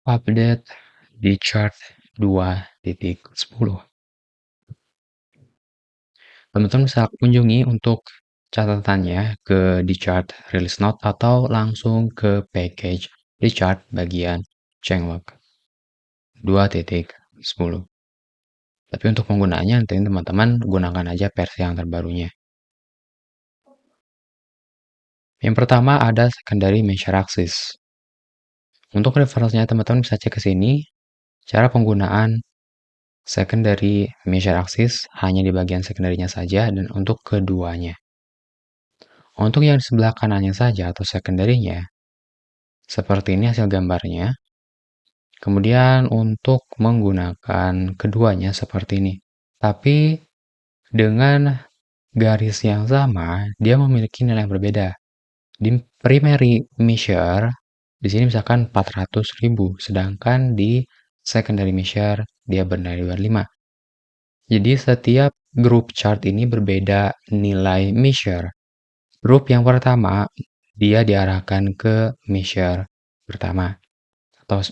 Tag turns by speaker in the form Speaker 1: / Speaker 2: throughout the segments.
Speaker 1: Update di chart 2.10. Teman-teman bisa kunjungi untuk catatannya ke di chart release note atau langsung ke package di chart bagian changelog 2.10. Tapi untuk penggunaannya nanti teman-teman gunakan aja versi yang terbarunya. Yang pertama ada secondary measure axis. Untuk referensinya teman-teman bisa cek ke sini. Cara penggunaan secondary measure axis hanya di bagian secondary-nya saja dan untuk keduanya. Untuk yang di sebelah kanannya saja atau secondary-nya, seperti ini hasil gambarnya. Kemudian untuk menggunakan keduanya seperti ini. Tapi dengan garis yang sama, dia memiliki nilai yang berbeda. Di primary measure, di sini misalkan 400.000, sedangkan di secondary measure dia bernilai 25. Jadi setiap grup chart ini berbeda nilai measure. Grup yang pertama, dia diarahkan ke measure pertama atau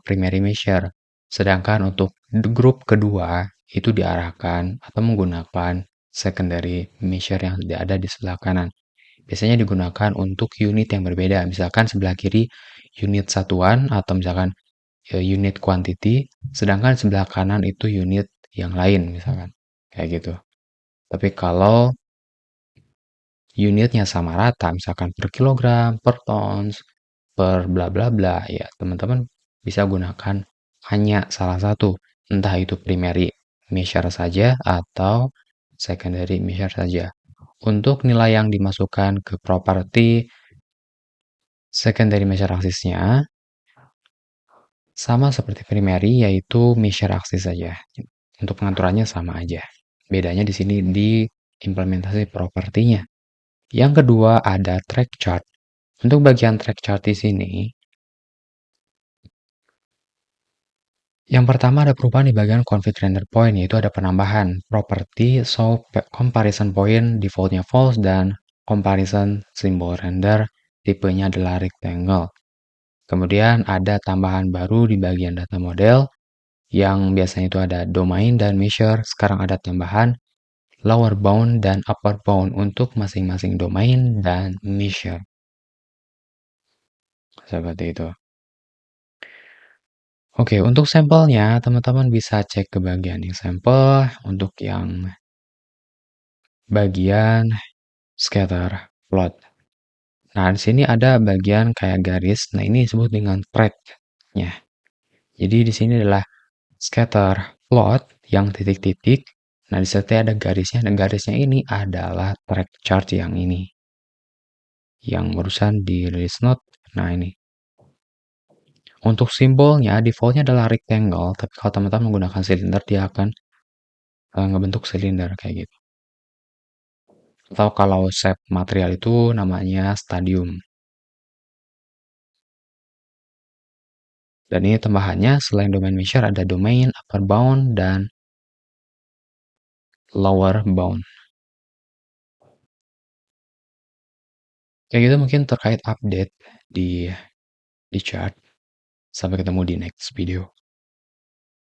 Speaker 1: primary measure. Sedangkan untuk grup kedua, itu diarahkan atau menggunakan secondary measure yang ada di sebelah kanan. Biasanya digunakan untuk unit yang berbeda. Misalkan sebelah kiri unit satuan atau misalkan unit quantity, sedangkan sebelah kanan itu unit yang lain misalkan. Kayak gitu. Tapi kalau unitnya sama rata, misalkan per kilogram, per tons, per bla bla bla, ya teman-teman bisa gunakan hanya salah satu, entah itu primary measure saja atau secondary measure saja. Untuk nilai yang dimasukkan ke properti secondary measure axis-nya sama seperti primary, yaitu measure axis saja. Untuk pengaturannya sama aja. Bedanya di sini di implementasi propertinya. Yang kedua ada track chart. Untuk bagian track chart di sini, yang pertama ada perubahan di bagian config render point, yaitu ada penambahan properti show comparison point defaultnya false dan comparison symbol render tipenya adalah rectangle. Kemudian ada tambahan baru di bagian data model yang biasanya itu ada domain dan measure, sekarang ada tambahan lower bound dan upper bound untuk masing-masing domain dan measure. Seperti itu. Oke, untuk sampelnya, teman-teman bisa cek ke bagian yang sampel. Untuk yang bagian scatter plot. Nah, di sini ada bagian kayak garis. Nah, ini disebut dengan track-nya. Jadi, di sini adalah scatter plot yang titik-titik. Nah, di sini ada garisnya. Dan garisnya ini adalah track chart yang ini. Yang barusan di release note. Nah, ini. Untuk simbolnya, defaultnya adalah rectangle. Tapi kalau teman-teman menggunakan silinder, dia akan ngebentuk silinder kayak gitu. Atau kalau shape material itu namanya stadium. Dan ini tambahannya selain domain measure ada domain, upper bound, dan lower bound. Kayak gitu mungkin terkait update di chart. Sampai ketemu di next video.